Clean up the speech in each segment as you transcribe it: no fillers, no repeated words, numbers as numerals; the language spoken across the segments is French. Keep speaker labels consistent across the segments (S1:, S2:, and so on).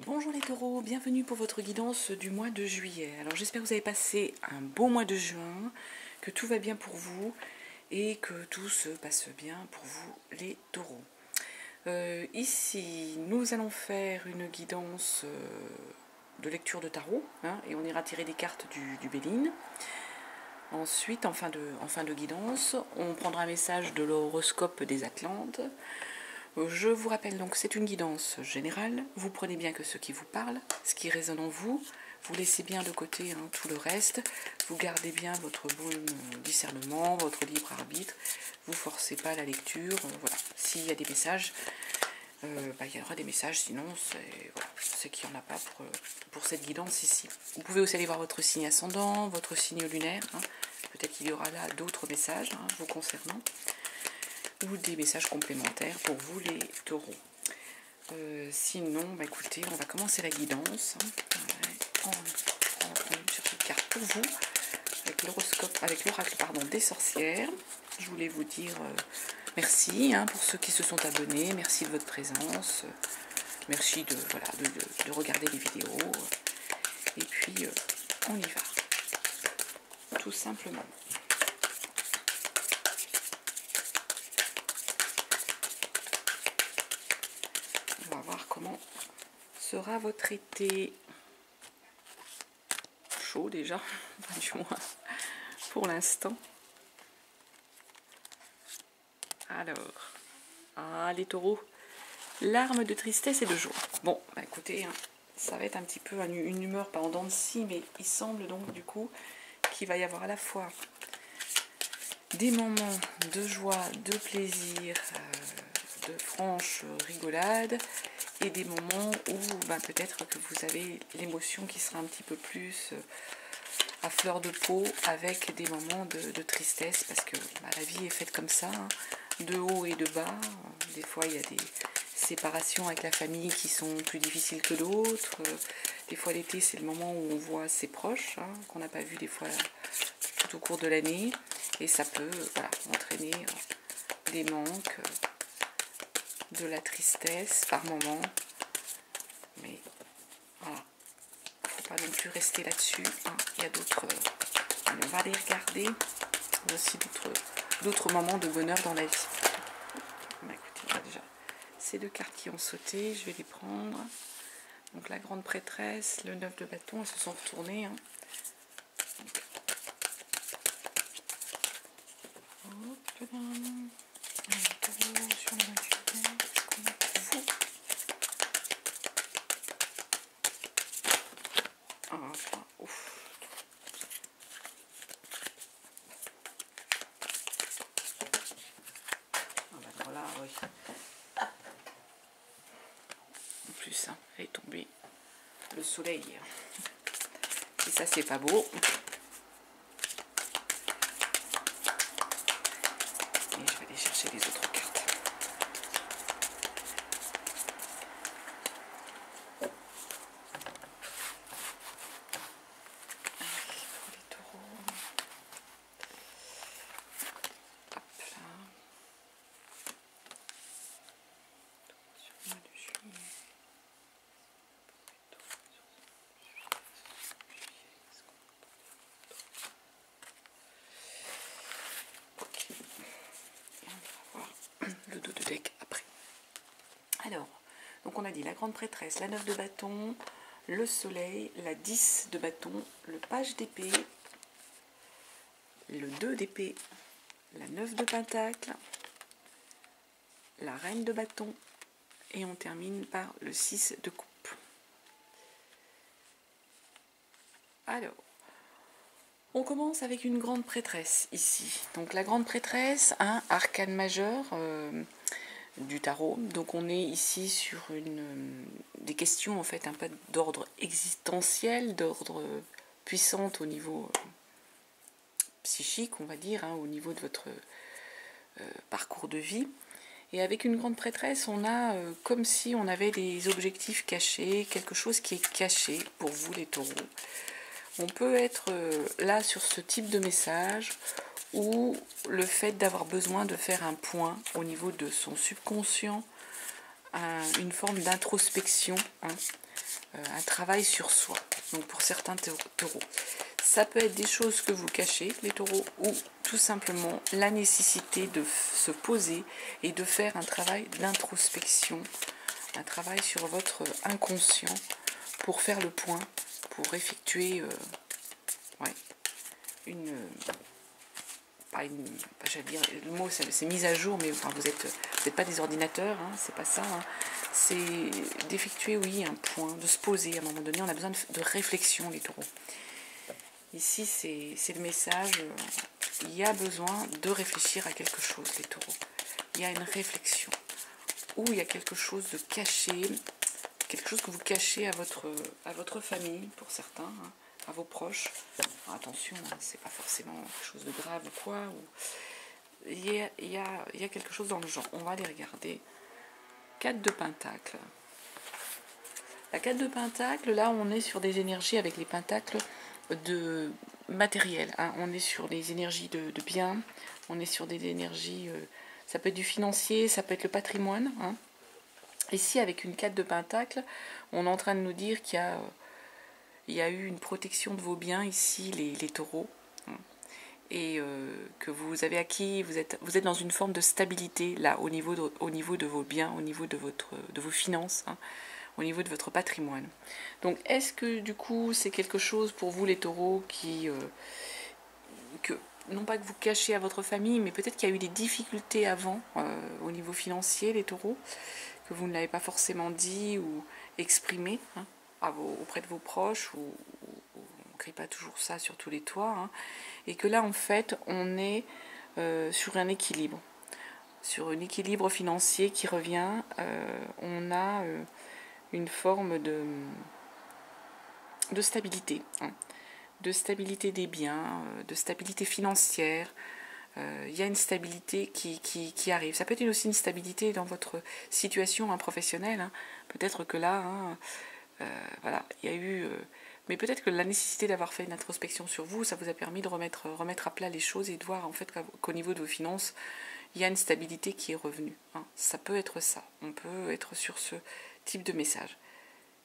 S1: Bonjour les taureaux, bienvenue pour votre guidance du mois de juillet. Alors j'espère que vous avez passé un beau mois de juin, que tout va bien pour vous et que tout se passe bien pour vous les taureaux. Ici, nous allons faire une guidance de lecture de tarot et on ira tirer des cartes du Béline. Ensuite, en fin de guidance, on prendra un message de l'horoscope des Atlantes. Je vous rappelle donc, c'est une guidance générale. Vous prenez bien que ce qui vous parle, ce qui résonne en vous. Vous laissez bien de côté tout le reste. Vous gardez bien votre bon discernement, votre libre arbitre. Vous forcez pas la lecture. Voilà. S'il y a des messages, il y aura des messages. Sinon, c'est qu'il n'y en a pas pour cette guidance ici. Vous pouvez aussi aller voir votre signe ascendant, votre signe lunaire. Peut-être qu'il y aura là d'autres messages vous concernant, ou des messages complémentaires pour vous les taureaux. Sinon, écoutez, on va commencer la guidance. On prend une petite carte pour vous, avec l'horoscope, avec l'oracle des sorcières. Je voulais vous dire merci pour ceux qui se sont abonnés, merci de votre présence, merci de regarder les vidéos. Et puis, on y va, tout simplement. On va voir comment sera votre été. Chaud déjà, du moins pour l'instant. Alors, les taureaux, larmes de tristesse et de joie. Bon, écoutez, ça va être un petit peu une humeur pas en dents de scie, mais il semble donc du coup qu'il va y avoir à la fois des moments de joie, de plaisir, de franche rigolade, et des moments où peut-être que vous avez l'émotion qui sera un petit peu plus à fleur de peau, avec des moments de tristesse, parce que la vie est faite comme ça, de haut et de bas. Des fois il y a des séparations avec la famille qui sont plus difficiles que d'autres. Des fois l'été c'est le moment où on voit ses proches, qu'on n'a pas vu des fois tout au cours de l'année, et ça peut entraîner des manques, de la tristesse par moment, mais voilà, il ne faut pas non plus rester là-dessus. Il y a d'autres, on va les regarder, il y a aussi d'autres moments de bonheur dans la vie. Écoutez, déjà ces deux cartes qui ont sauté, je vais les prendre. Donc la grande prêtresse, le 9 de bâton, elles se sont retournées. Hop là. Sur le 28, qu'est-ce qu'on a pour vous? Ouf. Alors là, oui. En plus, elle est tombée le soleil. Et ça, c'est pas beau. Et je vais aller chercher les autres cartes. Le dos de deck après. Alors, donc on a dit la grande prêtresse, la 9 de bâton, le soleil, la 10 de bâton, le page d'épée, le 2 d'épée, la 9 de pentacle, la reine de bâton, et on termine par le 6 de coupe. Alors, on commence avec une grande prêtresse ici. Donc la grande prêtresse, arcane majeur du tarot. Donc on est ici sur des questions en fait un peu d'ordre existentiel, d'ordre puissante au niveau psychique, on va dire, au niveau de votre parcours de vie. Et avec une grande prêtresse, on a comme si on avait des objectifs cachés, quelque chose qui est caché pour vous les taureaux. On peut être là sur ce type de message, ou le fait d'avoir besoin de faire un point au niveau de son subconscient une forme d'introspection, hein, un travail sur soi. Donc pour certains taureaux, ça peut être des choses que vous cachez, les taureaux, ou tout simplement la nécessité de se poser et de faire un travail d'introspection, un travail sur votre inconscient pour faire le point, pour effectuer ouais, une... j'allais dire, le mot c'est mise à jour, mais enfin, vous êtes pas des ordinateurs, hein, c'est pas ça. Hein. C'est d'effectuer, oui, un point, de se poser. À un moment donné, on a besoin de réflexion, les taureaux. Ici, c'est le message, il y a besoin de réfléchir à quelque chose, les taureaux. Il y a une réflexion, ou il y a quelque chose de caché, quelque chose que vous cachez à votre famille, pour certains, hein, à vos proches. Alors, attention, hein, c'est pas forcément quelque chose de grave ou quoi. Il y a quelque chose dans le genre. On va aller regarder. 4 de Pentacle. La 4 de Pentacle, là, on est sur des énergies avec les pentacles de matériel. Hein. On est sur des énergies de biens. On est sur des énergies... ça peut être du financier, ça peut être le patrimoine. Hein. Ici, avec une 4 de Pentacle, on est en train de nous dire qu'il y a eu une protection de vos biens ici, les taureaux. Et que vous avez acquis, vous êtes dans une forme de stabilité là au niveau de vos biens, au niveau de vos finances, hein, au niveau de votre patrimoine. Donc est-ce que du coup c'est quelque chose pour vous les taureaux que non pas que vous cachez à votre famille, mais peut-être qu'il y a eu des difficultés avant au niveau financier, les taureaux, que vous ne l'avez pas forcément dit ou exprimé, hein, auprès de vos proches, ou on ne crie pas toujours ça sur tous les toits, hein, et que là en fait on est sur un équilibre financier qui revient. On a une forme de stabilité, hein, de stabilité des biens, de stabilité financière. Il y a une stabilité qui arrive. Ça peut être aussi une stabilité dans votre situation, hein, professionnelle. Hein. Peut-être que là, hein, voilà, il y a eu... mais peut-être que la nécessité d'avoir fait une introspection sur vous, ça vous a permis de remettre à plat les choses et de voir en fait qu'au niveau de vos finances, il y a une stabilité qui est revenue. Hein. Ça peut être ça. On peut être sur ce type de message.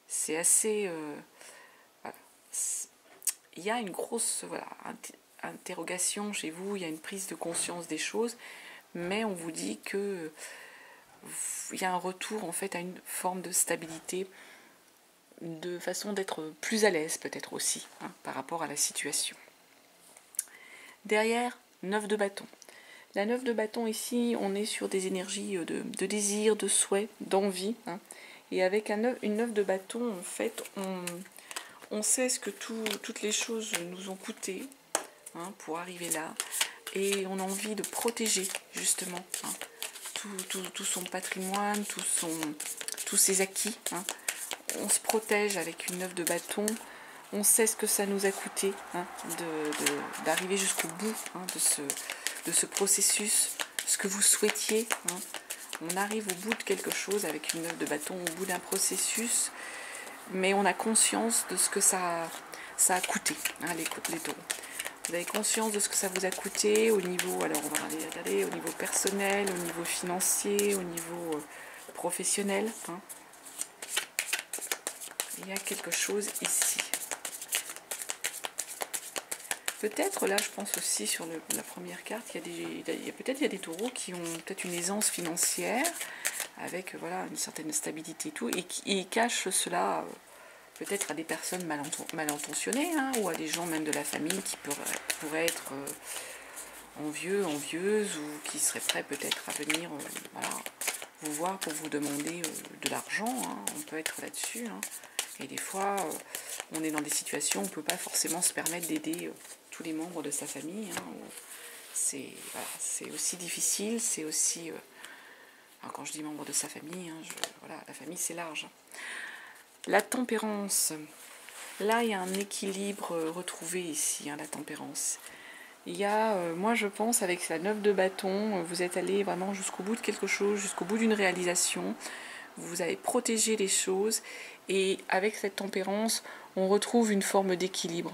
S1: C'est assez... voilà. Il y a une grosse interrogation chez vous, il y a une prise de conscience des choses, mais on vous dit que il y a un retour en fait à une forme de stabilité, de façon d'être plus à l'aise peut-être aussi, hein, par rapport à la situation. Derrière, 9 de bâton. La 9 de bâton ici, on est sur des énergies de désir, de souhait, d'envie. Hein. Et avec une 9 de bâton, en fait, on sait ce que toutes les choses nous ont coûté, hein, pour arriver là. Et on a envie de protéger, justement, hein, tout son patrimoine, tous ses acquis. Hein. On se protège avec une 9 de bâton. On sait ce que ça nous a coûté, hein, d'arriver jusqu'au bout, hein, de ce processus, ce que vous souhaitiez. Hein. On arrive au bout de quelque chose avec une 9 de bâton, au bout d'un processus, mais on a conscience de ce que ça a coûté, hein, les taureaux. Vous avez conscience de ce que ça vous a coûté au niveau, alors on va regarder, au niveau personnel, au niveau financier, au niveau professionnel. Hein. Il y a quelque chose ici. Peut-être, là, je pense aussi sur la première carte, il y a des taureaux qui ont peut-être une aisance financière, avec voilà, une certaine stabilité et tout, et qui cachent cela peut-être à des personnes mal intentionnées, hein, ou à des gens même de la famille qui pourraient être envieux, envieuses, ou qui seraient prêts peut-être à venir voilà, vous voir pour vous demander de l'argent. Hein, on peut être là-dessus. Hein, et des fois, on est dans des situations où on ne peut pas forcément se permettre d'aider tous les membres de sa famille. Hein, c'est aussi difficile, c'est aussi... alors quand je dis membres de sa famille, hein, voilà, la famille c'est large. La tempérance. Là, il y a un équilibre retrouvé ici, hein, la tempérance. Il y a, moi je pense, avec la 9 de bâton, vous êtes allé vraiment jusqu'au bout de quelque chose, jusqu'au bout d'une réalisation. Vous avez protégé les choses. Et avec cette tempérance, on retrouve une forme d'équilibre.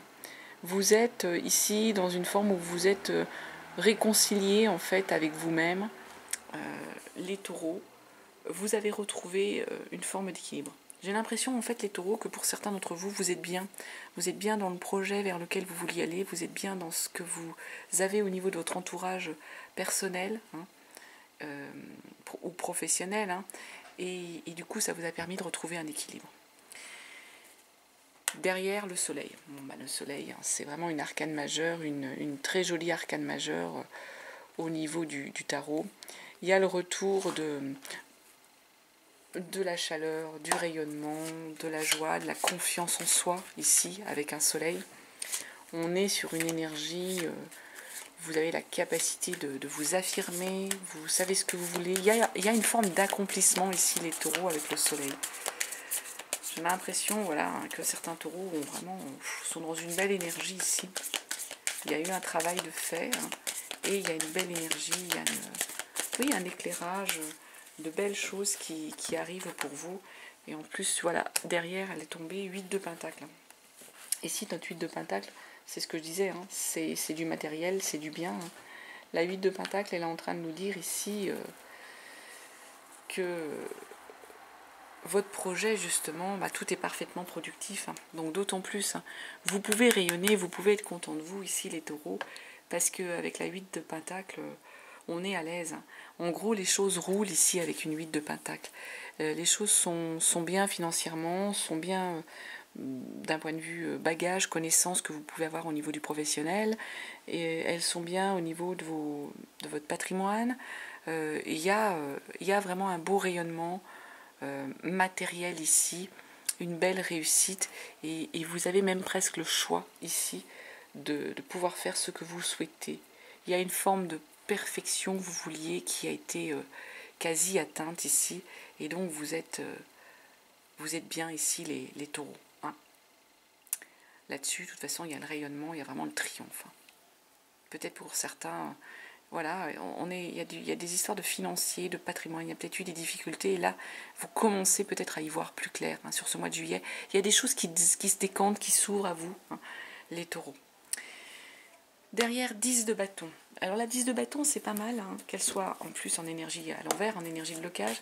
S1: Vous êtes ici dans une forme où vous êtes réconcilié en fait avec vous-même, les taureaux. vous avez retrouvé une forme d'équilibre. J'ai l'impression, en fait, les taureaux, que pour certains d'entre vous, vous êtes bien. Vous êtes bien dans le projet vers lequel vous vouliez aller. Vous êtes bien dans ce que vous avez au niveau de votre entourage personnel ou professionnel. Et du coup, ça vous a permis de retrouver un équilibre. Derrière, le soleil. Bon, le soleil, c'est vraiment une arcane majeure, une très jolie arcane majeure au niveau du tarot. Il y a le retour de la chaleur, du rayonnement, de la joie, de la confiance en soi, ici, avec un soleil. On est sur une énergie, vous avez la capacité de vous affirmer, vous savez ce que vous voulez. Il y a une forme d'accomplissement ici, les taureaux, avec le soleil. J'ai l'impression, voilà, que certains taureaux sont dans une belle énergie ici. Il y a eu un travail de fait, et il y a une belle énergie, il y a un éclairage, de belles choses qui arrivent pour vous. Et en plus, voilà, derrière, elle est tombée 8 de pentacle. Et si notre 8 de pentacle, c'est ce que je disais, c'est du matériel, c'est du bien. La 8 de pentacle, elle est en train de nous dire ici que votre projet, justement, tout est parfaitement productif. Donc d'autant plus, vous pouvez rayonner, vous pouvez être content de vous, ici les taureaux, parce qu'avec la 8 de pentacle, on est à l'aise. En gros, les choses roulent ici avec une 8 de pentacle. Les choses sont bien financièrement, sont bien d'un point de vue bagage, connaissances que vous pouvez avoir au niveau du professionnel, et elles sont bien au niveau de votre patrimoine. Il y a vraiment un beau rayonnement matériel ici, une belle réussite, et vous avez même presque le choix ici de pouvoir faire ce que vous souhaitez. Il y a une forme de perfection que vous vouliez qui a été quasi atteinte ici, et donc vous êtes bien ici les taureaux. Là-dessus, de toute façon, il y a le rayonnement, il y a vraiment le triomphe. Peut-être pour certains, voilà, il y a des histoires de financiers, de patrimoine, il y a peut-être eu des difficultés, et là, vous commencez peut-être à y voir plus clair sur ce mois de juillet. Il y a des choses qui se décantent, qui s'ouvrent à vous, les taureaux. Derrière, 10 de bâton. Alors la 10 de bâton, c'est pas mal, qu'elle soit en plus en énergie à l'envers, en énergie de blocage,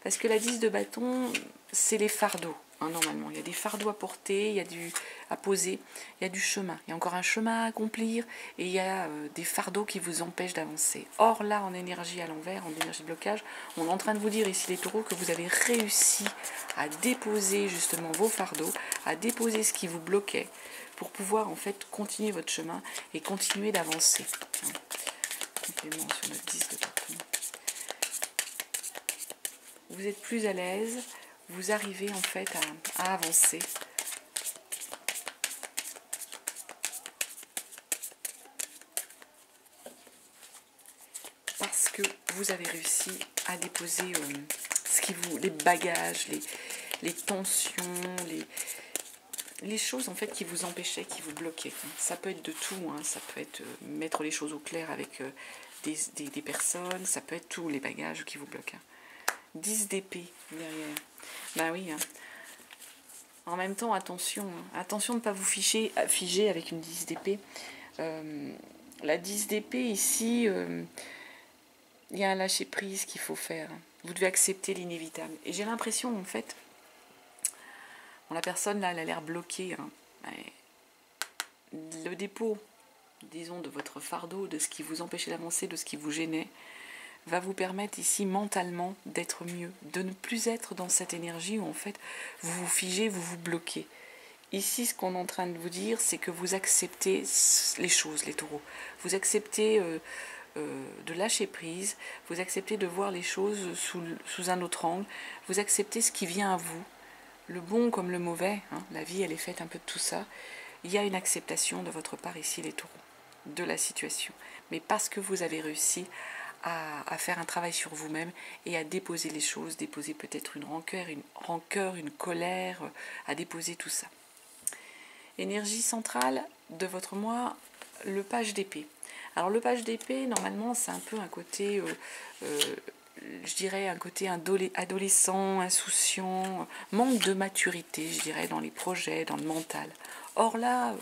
S1: parce que la 10 de bâton, c'est les fardeaux, normalement. Il y a des fardeaux à porter, il y a à poser, il y a du chemin. Il y a encore un chemin à accomplir, et il y a des fardeaux qui vous empêchent d'avancer. Or là, en énergie à l'envers, en énergie de blocage, on est en train de vous dire ici, les taureaux, que vous avez réussi à déposer justement vos fardeaux, à déposer ce qui vous bloquait, pour pouvoir en fait continuer votre chemin et continuer d'avancer. Complément sur notre 10 de bâton. Vous êtes plus à l'aise, vous arrivez en fait à avancer. Parce que vous avez réussi à déposer les bagages, les tensions, les choses en fait qui vous empêchaient, qui vous bloquaient. Ça peut être de tout, ça peut être mettre les choses au clair avec des personnes, ça peut être tous les bagages qui vous bloquent. 10 d'épée derrière. Ben oui. En même temps, attention. Attention de ne pas vous figer avec une 10 d'épée. La 10 d'épée ici, il y a un lâcher prise qu'il faut faire. Vous devez accepter l'inévitable. Et j'ai l'impression en fait, la personne là, elle a l'air bloquée. Le dépôt, disons, de votre fardeau, de ce qui vous empêchait d'avancer, de ce qui vous gênait, va vous permettre ici mentalement d'être mieux, de ne plus être dans cette énergie où en fait vous vous figez, vous vous bloquez. Ici, ce qu'on est en train de vous dire, c'est que vous acceptez les choses, les taureaux. Vous acceptez de lâcher prise, vous acceptez de voir les choses sous un autre angle, vous acceptez ce qui vient à vous, le bon comme le mauvais, la vie elle est faite un peu de tout ça. Il y a une acceptation de votre part ici, les taureaux, de la situation. Mais parce que vous avez réussi à faire un travail sur vous-même et à déposer les choses, déposer peut-être une rancœur, une colère, à déposer tout ça. Énergie centrale de votre mois, le page d'épée. Alors le page d'épée, normalement, c'est un peu un côté, je dirais, un côté adolescent, insouciant, manque de maturité, je dirais, dans les projets, dans le mental. Or là,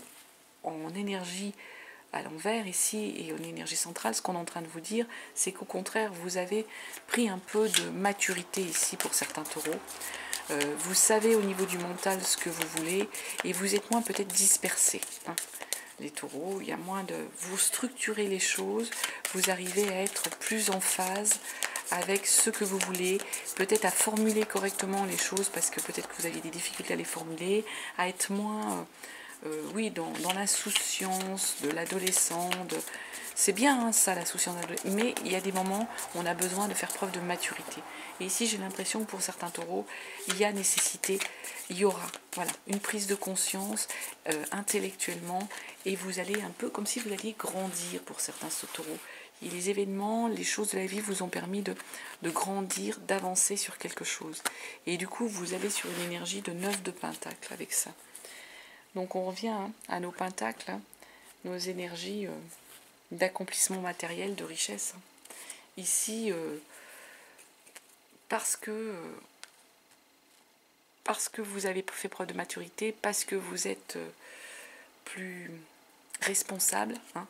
S1: en énergie à l'envers ici et en énergie centrale, ce qu'on est en train de vous dire, c'est qu'au contraire, vous avez pris un peu de maturité ici pour certains taureaux. Vous savez au niveau du mental ce que vous voulez et vous êtes moins peut-être dispersés. Hein. Les taureaux, il y a moins de... Vous structurez les choses, vous arrivez à être plus en phase avec ce que vous voulez, peut-être à formuler correctement les choses parce que peut-être que vous aviez des difficultés à les formuler, à être moins... oui, dans l'insouciance de l'adolescent. C'est bien hein, ça, l'insouciance de l'adolescent, mais il y a des moments où on a besoin de faire preuve de maturité. Et ici, j'ai l'impression que pour certains taureaux, il y a nécessité, il y aura voilà, une prise de conscience intellectuellement, et vous allez un peu comme si vous alliez grandir pour certains taureaux. Et les événements, les choses de la vie vous ont permis de grandir, d'avancer sur quelque chose. Et du coup, vous allez sur une énergie de 9 de pentacle avec ça. Donc on revient hein, à nos pentacles, hein, nos énergies d'accomplissement matériel, de richesse. Ici, parce que vous avez fait preuve de maturité, parce que vous êtes plus responsable, hein,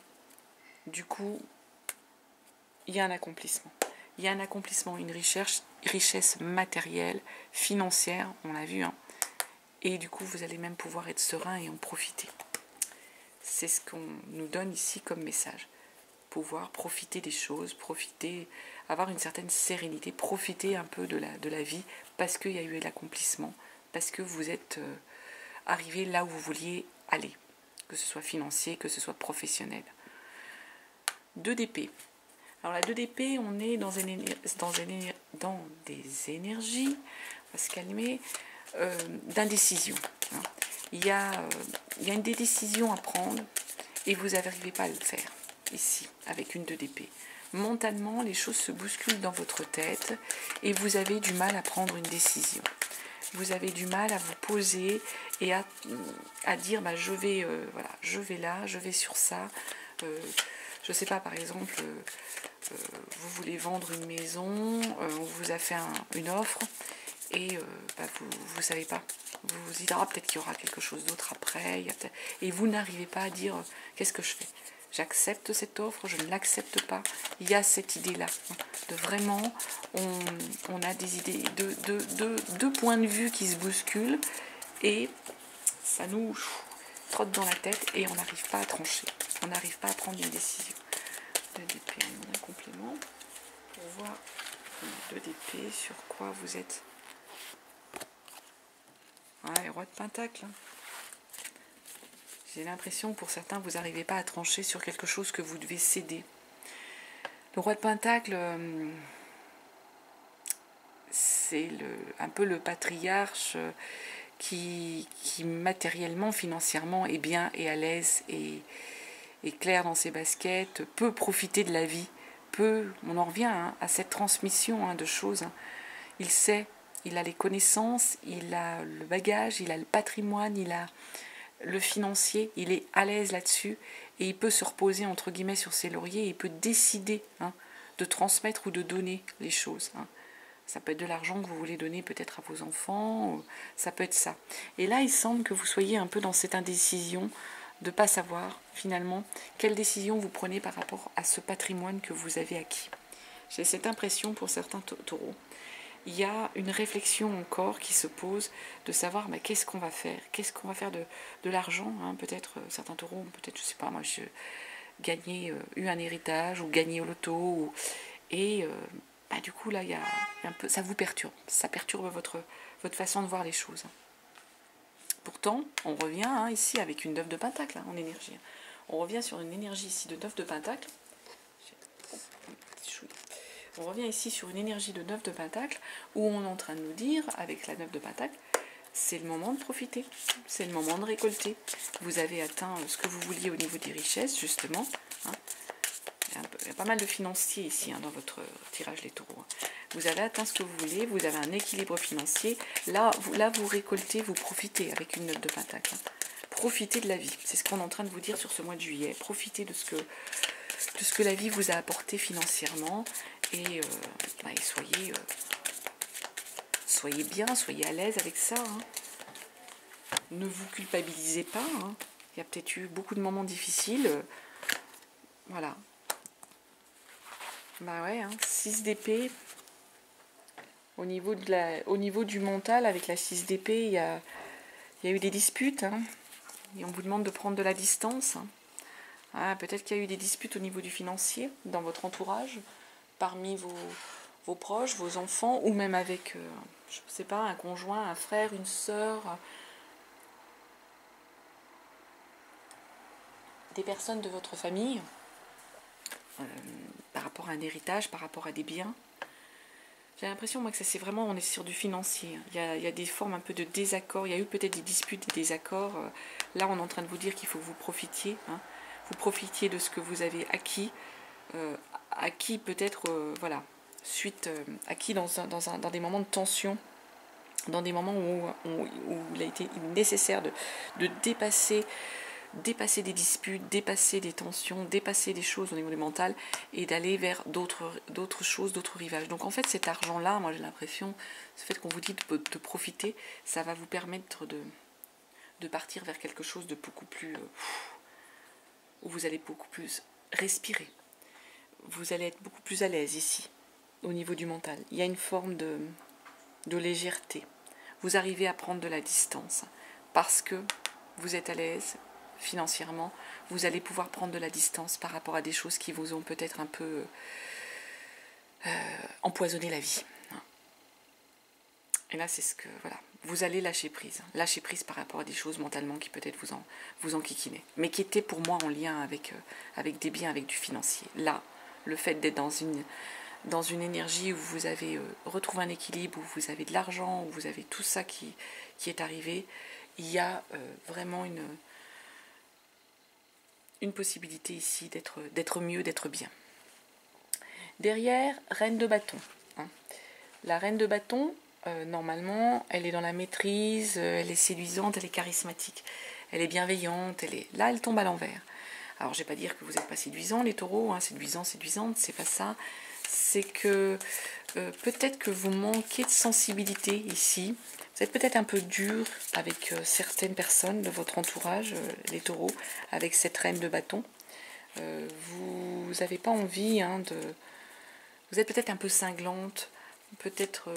S1: du coup, il y a un accomplissement. Il y a un accomplissement, une richesse matérielle, financière, on l'a vu, hein, et du coup, vous allez même pouvoir être serein et en profiter. C'est ce qu'on nous donne ici comme message. Pouvoir profiter des choses, profiter, avoir une certaine sérénité, profiter un peu de la vie parce qu'il y a eu l'accomplissement, parce que vous êtes arrivé là où vous vouliez aller, que ce soit financier, que ce soit professionnel. 2 d'épée. Alors la 2 d'épée, on est dans des énergies, on va se calmer, d'indécision. Hein. Il y a une décision à prendre et vous n'arrivez pas à le faire. Ici, avec une 2 d'épée. Mentalement, les choses se bousculent dans votre tête et vous avez du mal à prendre une décision. Vous avez du mal à vous poser et à dire bah, je vais là, je vais sur ça. Je ne sais pas, par exemple, vous voulez vendre une maison, on vous a fait une offre et vous ne savez pas. Vous vous dites peut-être qu'il y aura quelque chose d'autre après. Et vous n'arrivez pas à dire qu'est-ce que je fais. J'accepte cette offre, je ne l'accepte pas. Il y a cette idée-là. De vraiment, on a des idées, deux points de vue qui se bousculent et ça nous trotte dans la tête et on n'arrive pas à trancher. On n'arrive pas à prendre une décision. 2 d'épée, un complément pour voir 2 d'épée, sur quoi vous êtes. Ouais, roi de pentacle. J'ai l'impression que pour certains, vous n'arrivez pas à trancher sur quelque chose que vous devez céder. Le roi de pentacle, c'est un peu le patriarche qui matériellement, financièrement est bien et à l'aise et clair dans ses baskets, peut profiter de la vie, on en revient hein, à cette transmission hein, de choses. Hein. Il sait, il a les connaissances, il a le bagage, il a le patrimoine, il a le financier, il est à l'aise là-dessus et il peut se reposer entre guillemets sur ses lauriers et il peut décider hein, de transmettre ou de donner les choses. Hein. Ça peut être de l'argent que vous voulez donner peut-être à vos enfants, ça peut être ça. Et là, il semble que vous soyez un peu dans cette indécision de ne pas savoir finalement quelle décision vous prenez par rapport à ce patrimoine que vous avez acquis. J'ai cette impression pour certains taureaux. Il y a une réflexion encore qui se pose de savoir qu'est-ce qu'on va faire. Qu'est-ce qu'on va faire de l'argent hein. Peut-être certains taureaux, peut-être, je sais pas, moi, j'ai gagné, eu un héritage ou gagné au loto. Et du coup, là, il y a un peu, ça vous perturbe. Ça perturbe votre façon de voir les choses. Pourtant, on revient hein, ici avec une 9 de pentacle hein, en énergie. On revient sur une énergie ici de 9 de pentacle. On revient ici sur une énergie de 9 de pentacle où on est en train de nous dire, avec la 9 de pentacle, c'est le moment de profiter, c'est le moment de récolter. Vous avez atteint ce que vous vouliez au niveau des richesses, justement. Hein. Il y a pas mal de financiers ici hein, dans votre tirage les taureaux. Vous avez atteint ce que vous voulez, vous avez un équilibre financier. Là, vous récoltez, vous profitez avec une 9 de pentacle. Hein. Profitez de la vie, c'est ce qu'on est en train de vous dire sur ce mois de juillet. Profitez de ce que la vie vous a apporté financièrement et soyez bien, soyez à l'aise avec ça. Hein. Ne vous culpabilisez pas. Hein. Il y a peut-être eu beaucoup de moments difficiles. Voilà. Bah ouais, hein, 6 d'épée. Au niveau du mental, avec la 6 d'épée, il y a eu des disputes. Hein, et on vous demande de prendre de la distance. Ah, peut-être qu'il y a eu des disputes au niveau du financier, dans votre entourage, parmi vos proches, vos enfants, ou même avec, je ne sais pas, un conjoint, un frère, une sœur, des personnes de votre famille, par rapport à un héritage, par rapport à des biens. J'ai l'impression, moi, que ça c'est vraiment, on est sur du financier. Il y a des formes un peu de désaccord. Il y a eu peut-être des disputes, des désaccords. Là, on est en train de vous dire qu'il faut que vous profitiez. Hein. Vous profitiez de ce que vous avez acquis. Acquis peut-être, voilà, suite, acquis dans des moments de tension, dans des moments où il a été nécessaire de dépasser des disputes, dépasser des tensions, dépasser des choses au niveau du mental et d'aller vers d'autres choses, d'autres rivages. Donc en fait cet argent-là, moi j'ai l'impression, ce fait qu'on vous dit de profiter, ça va vous permettre de partir vers quelque chose de beaucoup plus... où vous allez beaucoup plus respirer. Vous allez être beaucoup plus à l'aise ici, au niveau du mental. Il y a une forme de légèreté. Vous arrivez à prendre de la distance parce que vous êtes à l'aise financièrement. Vous allez pouvoir prendre de la distance par rapport à des choses qui vous ont peut-être un peu empoisonné la vie. Et là, c'est ce que, voilà, vous allez lâcher prise. Lâcher prise par rapport à des choses mentalement qui peut-être vous enquiquinaient. Mais qui étaient pour moi en lien avec des biens, avec du financier. Là, le fait d'être dans une énergie où vous avez retrouvé un équilibre, où vous avez de l'argent, où vous avez tout ça qui est arrivé, il y a vraiment une possibilité ici d'être mieux, d'être bien. Derrière, reine de bâton. Hein. La reine de bâton, normalement, elle est dans la maîtrise, elle est séduisante, elle est charismatique, elle est bienveillante, là, elle tombe à l'envers. Alors, je ne vais pas dire que vous n'êtes pas séduisant, les taureaux, hein, séduisante, c'est pas ça. C'est que peut-être que vous manquez de sensibilité ici. Vous êtes peut-être un peu dur avec certaines personnes de votre entourage, les taureaux, avec cette reine de bâton. Vous n'avez pas envie vous êtes peut-être un peu cinglante, peut-être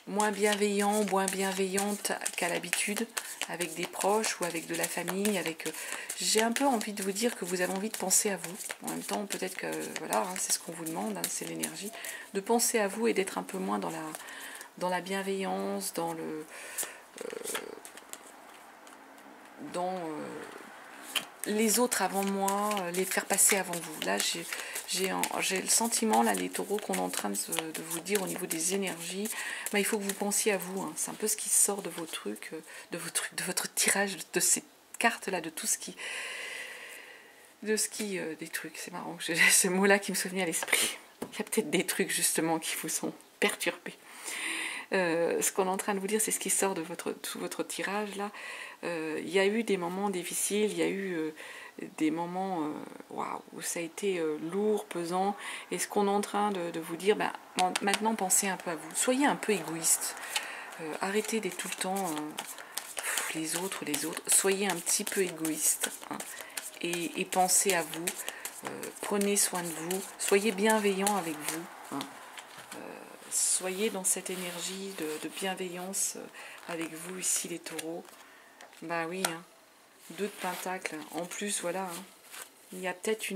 S1: moins bienveillante qu'à l'habitude, avec des proches ou avec de la famille. J'ai un peu envie de vous dire que vous avez envie de penser à vous. En même temps, peut-être que, voilà, hein, c'est ce qu'on vous demande, hein, c'est l'énergie, de penser à vous et d'être un peu moins dans la bienveillance, dans les autres avant moi, les faire passer avant vous. Là, j'ai le sentiment, là, les taureaux, qu'on est en train de vous dire au niveau des énergies, bah, il faut que vous pensiez à vous. Hein. C'est un peu ce qui sort de vos trucs, de votre tirage, de ces cartes-là, de tout ce qui... des trucs, c'est marrant, j'ai ce mot-là qui me soit venu à l'esprit. Il y a peut-être des trucs, justement, qui vous sont perturbés. Ce qu'on est en train de vous dire, c'est ce qui sort de tout votre tirage, là. Il y a eu des moments difficiles, il y a eu des moments où ça a été lourd, pesant, et ce qu'on est en train de vous dire, maintenant pensez un peu à vous, soyez un peu égoïste, arrêtez d'être tout le temps les autres, soyez un petit peu égoïste, hein, et pensez à vous, prenez soin de vous, soyez bienveillant avec vous, hein, soyez dans cette énergie de bienveillance avec vous ici les taureaux. Bah oui, hein. 2 de pentacles. En plus, voilà, hein. Il y a peut-être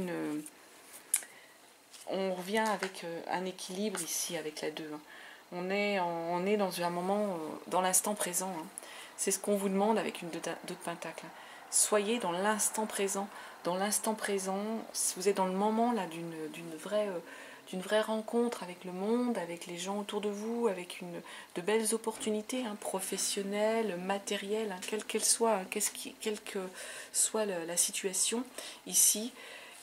S1: on revient avec un équilibre ici avec la 2. Hein. On est dans un moment, dans l'instant présent. Hein. C'est ce qu'on vous demande avec une 2 de pentacles. Hein. Soyez dans l'instant présent. Dans l'instant présent, vous êtes dans le moment là d'une vraie rencontre avec le monde, avec les gens autour de vous, avec de belles opportunités, hein, professionnelles, matérielles, hein, quelle que soit la situation ici.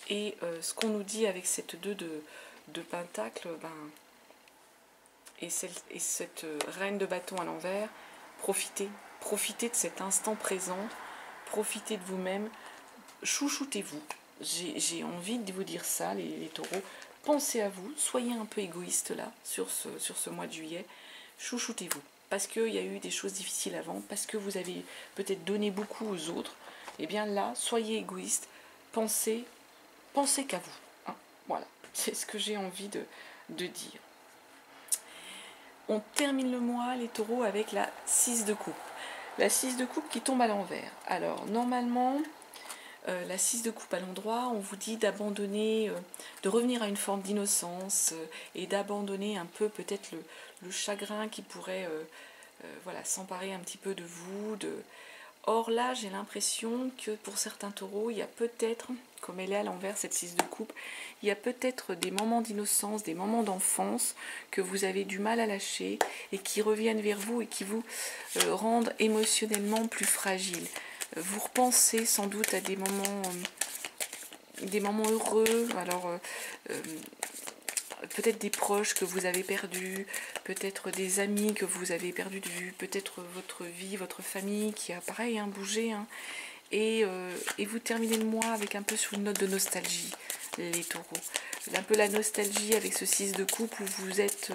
S1: Et ce qu'on nous dit avec cette 2 de pentacle, et cette reine de bâton à l'envers, profitez de cet instant présent, profitez de vous-même, chouchoutez-vous. J'ai envie de vous dire ça, les taureaux. Pensez à vous, soyez un peu égoïste là, sur ce mois de juillet. Chouchoutez-vous. Parce qu'il y a eu des choses difficiles avant, parce que vous avez peut-être donné beaucoup aux autres. Et bien là, soyez égoïste. Pensez pensez qu'à vous. Hein. Voilà, c'est ce que j'ai envie de dire. On termine le mois, les taureaux, avec la 6 de coupe. La 6 de coupe qui tombe à l'envers. Alors, normalement, la 6 de coupe à l'endroit, on vous dit d'abandonner, de revenir à une forme d'innocence et d'abandonner un peu peut-être le chagrin qui pourrait voilà, s'emparer un petit peu de vous. Or là, j'ai l'impression que pour certains taureaux, il y a peut-être, comme elle est à l'envers, cette 6 de coupe, il y a peut-être des moments d'innocence, des moments d'enfance que vous avez du mal à lâcher et qui reviennent vers vous et qui vous rendent émotionnellement plus fragile. Vous repensez sans doute à des moments heureux, alors peut-être des proches que vous avez perdus, peut-être des amis que vous avez perdus de vue, peut-être votre vie, votre famille qui a pareil bougé. Hein, et vous terminez le mois avec un peu sur une note de nostalgie, les taureaux. Un peu la nostalgie avec ce 6 de coupe où vous êtes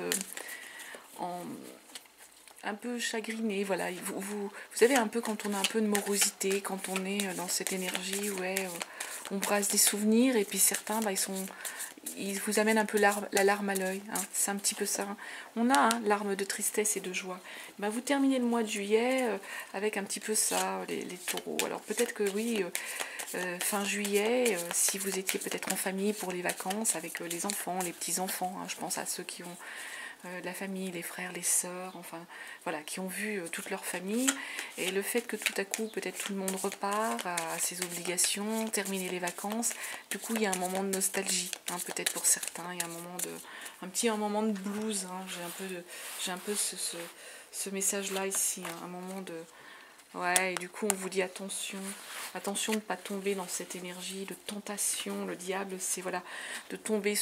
S1: un peu chagriné, voilà. Vous savez, un peu quand on a un peu de morosité, quand on est dans cette énergie, ouais, on brasse des souvenirs et puis certains, ils vous amènent un peu la larme à l'œil. Hein. C'est un petit peu ça. Hein. On a larme de tristesse et de joie. Vous terminez le mois de juillet avec un petit peu ça, les taureaux. Alors peut-être que oui, fin juillet, si vous étiez peut-être en famille pour les vacances avec les enfants, les petits-enfants, hein, je pense à ceux qui ont la famille, les frères, les sœurs, enfin voilà, qui ont vu toute leur famille, et le fait que tout à coup peut-être tout le monde repart à ses obligations, terminer les vacances, du coup il y a un moment de nostalgie, hein, peut-être pour certains, il y a un moment de blues, hein, j'ai un peu ce message là ici, hein, un moment de ouais, et du coup on vous dit attention de ne pas tomber dans cette énergie de tentation. Le diable, c'est voilà, de tomber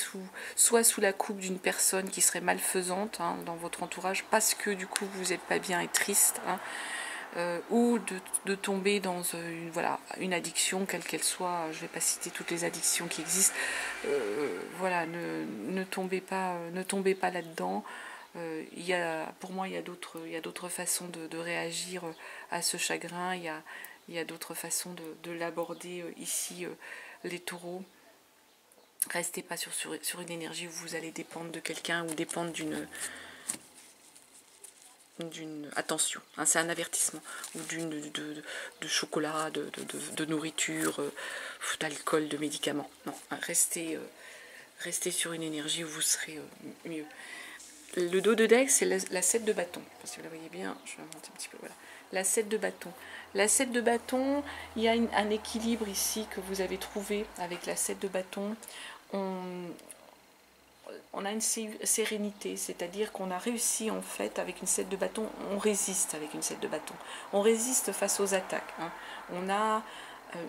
S1: soit sous la coupe d'une personne qui serait malfaisante hein, dans votre entourage, parce que du coup vous n'êtes pas bien et triste, hein, ou de tomber dans une addiction, quelle qu'elle soit. Je ne vais pas citer toutes les addictions qui existent. Voilà, ne tombez pas là-dedans. Pour moi, il y a d'autres façons de réagir à ce chagrin. Il y a d'autres façons de l'aborder ici, les taureaux. Restez pas sur une énergie où vous allez dépendre de quelqu'un ou dépendre d'une attention, hein, c'est un avertissement, ou de chocolat, de nourriture, d'alcool, de médicaments. Non, restez sur une énergie où vous serez mieux. Le dos de deck, c'est la 7 de bâton. Si vous la voyez bien, je vais monter un petit peu. Voilà. La 7 de bâton. La 7 de bâton, il y a un équilibre ici que vous avez trouvé avec la 7 de bâton. On a une sérénité, c'est-à-dire qu'on a réussi en fait avec une 7 de bâton, on résiste avec une 7 de bâton. On résiste face aux attaques. Hein. On a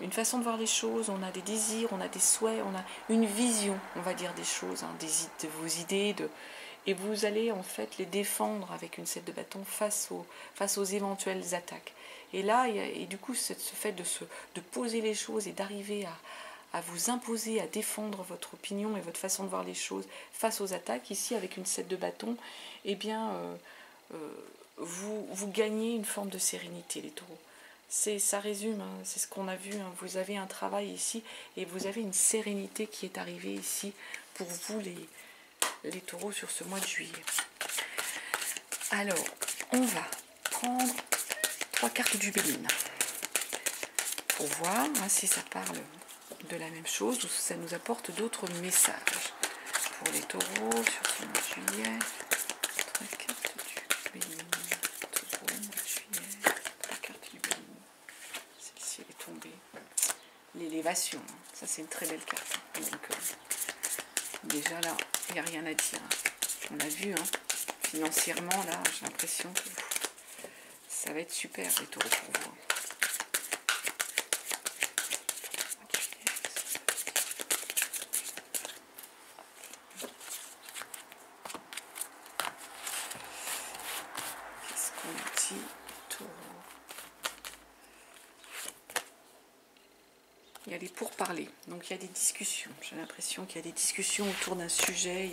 S1: une façon de voir les choses, on a des désirs, on a des souhaits, on a une vision, on va dire, des choses, hein, de vos idées, et vous allez en fait les défendre avec une 7 de bâton face aux éventuelles attaques. Et là, et du coup, ce fait de poser les choses et d'arriver à vous imposer, à défendre votre opinion et votre façon de voir les choses face aux attaques, ici avec une 7 de bâton, eh bien, vous gagnez une forme de sérénité, les taureaux. Ça résume, hein, c'est ce qu'on a vu, hein, vous avez un travail ici et vous avez une sérénité qui est arrivée ici pour vous, les taureaux, sur ce mois de juillet. Alors, on va prendre 3 cartes du Béline pour voir hein, si ça parle de la même chose ou si ça nous apporte d'autres messages. Pour les taureaux, sur ce mois de juillet, 3 cartes du Béline. Taureau, mois de juillet, 3 cartes du Béline. Celle-ci, elle est tombée. L'élévation, ça c'est une très belle carte. Donc, déjà là, il n'y a rien à dire. On a vu, hein, financièrement, là, j'ai l'impression que ça va être super, les taureaux, pour vous. Qu'est-ce qu'on dit, taureau? Il y a des pourparlers, donc il y a des discussions. J'ai l'impression qu'il y a des discussions autour d'un sujet,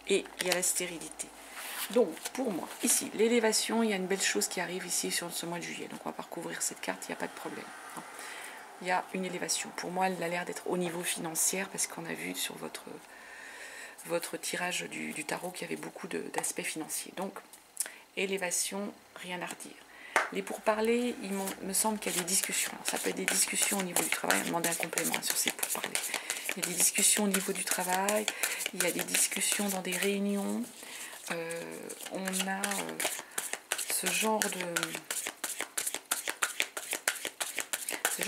S1: et il y a la stérilité. Donc, pour moi, ici, l'élévation, il y a une belle chose qui arrive ici sur ce mois de juillet. Donc, on va pas recouvrir cette carte, il n'y a pas de problème. il y a une élévation. Pour moi, elle a l'air d'être au niveau financier parce qu'on a vu sur votre tirage du tarot qu'il y avait beaucoup d'aspects financiers. Donc, élévation, rien à redire. Les pourparlers, il me semble qu'il y a des discussions. Ça peut être des discussions au niveau du travail. Demander un complément sur ces pourparlers. Il y a des discussions au niveau du travail. Il y a des discussions dans des réunions. On a ce genre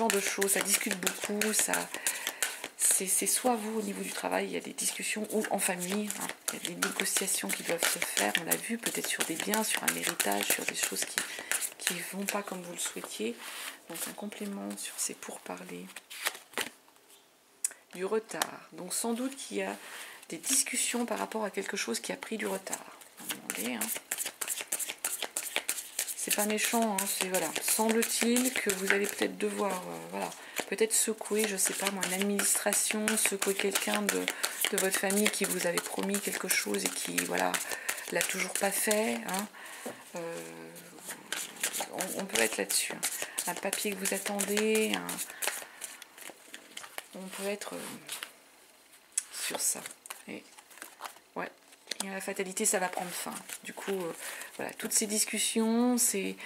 S1: de choses. Ça discute beaucoup. C'est soit vous au niveau du travail, il y a des discussions, ou en famille, hein, il y a des négociations qui doivent se faire. On l'a vu peut-être sur des biens, sur un héritage, sur des choses qui ne vont pas comme vous le souhaitiez. Donc un complément sur ces pourparlers. Du retard. Donc sans doute qu'il y a des discussions par rapport à quelque chose qui a pris du retard. On va demander, hein. C'est pas méchant, hein, c'est voilà. Semble-t-il que vous allez peut-être devoir, voilà, peut-être secouer, je sais pas moi, une administration, secouer quelqu'un de votre famille qui vous avait promis quelque chose et qui, voilà, l'a toujours pas fait, hein. On peut être là-dessus, hein. Un papier que vous attendez, on peut être sur ça. Et ouais, et la fatalité, ça va prendre fin. Du coup, voilà, toutes ces discussions, ces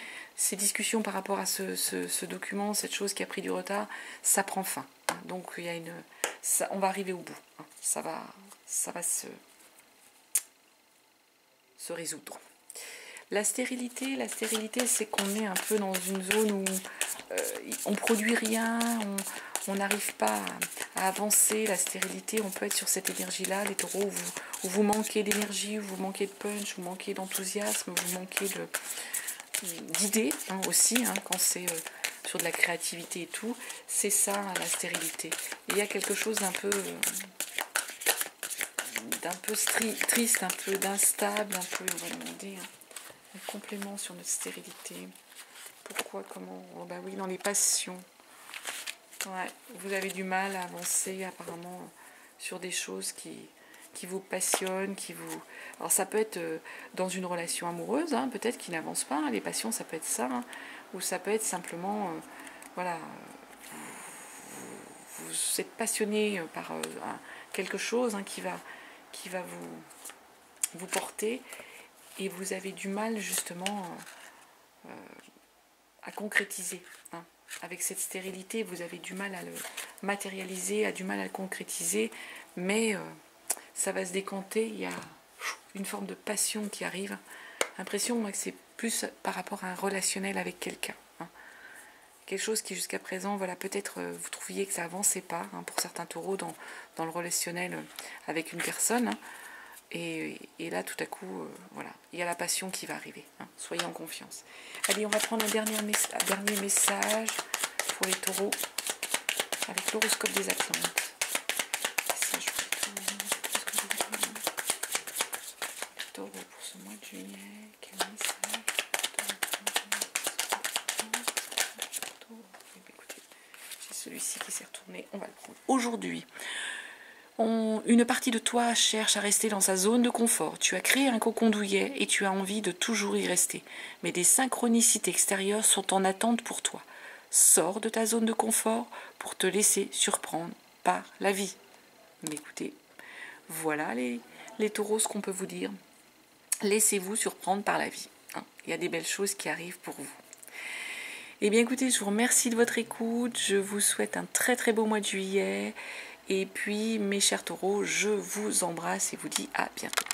S1: discussions par rapport à ce document, cette chose qui a pris du retard, ça prend fin. Hein. Donc il y a on va arriver au bout. Hein. Ça va se résoudre. La stérilité, c'est qu'on est un peu dans une zone où on ne produit rien, on n'arrive pas à avancer. La stérilité, on peut être sur cette énergie-là, les taureaux, où vous manquez d'énergie, où vous manquez de punch, vous manquez d'enthousiasme, vous manquez d'idées, hein, aussi, hein, quand c'est sur de la créativité et tout. C'est ça, hein, la stérilité. Et il y a quelque chose d'un peu triste, un peu d'instable, un peu, on va demander, hein, un complément sur notre stérilité. Pourquoi, comment? Oh bah oui, dans les passions. Ouais, vous avez du mal à avancer apparemment sur des choses qui vous passionnent, Alors ça peut être dans une relation amoureuse, hein, peut-être qui n'avance pas. Hein. Les passions, ça peut être ça. Hein. Ou ça peut être simplement, voilà, vous êtes passionné par quelque chose, hein, qui va vous porter. Et vous avez du mal justement à concrétiser. Hein. Avec cette stérilité, vous avez du mal à le matérialiser, du mal à le concrétiser, mais ça va se décanter. Il y a une forme de passion qui arrive. L'impression, moi, que c'est plus par rapport à un relationnel avec quelqu'un. Hein. Quelque chose qui jusqu'à présent, voilà, peut-être vous trouviez que ça avançait pas, hein, pour certains taureaux dans le relationnel avec une personne. Hein. Et là, tout à coup, voilà, il y a la passion qui va arriver. Hein. Soyez en confiance. Allez, on va prendre un dernier message pour les taureaux avec l'horoscope des Atlantes. Les taureaux pour ce mois de juillet. Quel message? Écoutez, j'ai celui-ci qui s'est retourné. On va le prendre aujourd'hui. Une partie de toi cherche à rester dans sa zone de confort. Tu as créé un cocon douillet et tu as envie de toujours y rester. Mais des synchronicités extérieures sont en attente pour toi. Sors de ta zone de confort pour te laisser surprendre par la vie. Mais écoutez, voilà les taureaux, ce qu'on peut vous dire. Laissez-vous surprendre par la vie. Hein. Il y a des belles choses qui arrivent pour vous. Eh bien écoutez, je vous remercie de votre écoute. Je vous souhaite un très très beau mois de juillet. Et puis, mes chers taureaux, je vous embrasse et vous dis à bientôt.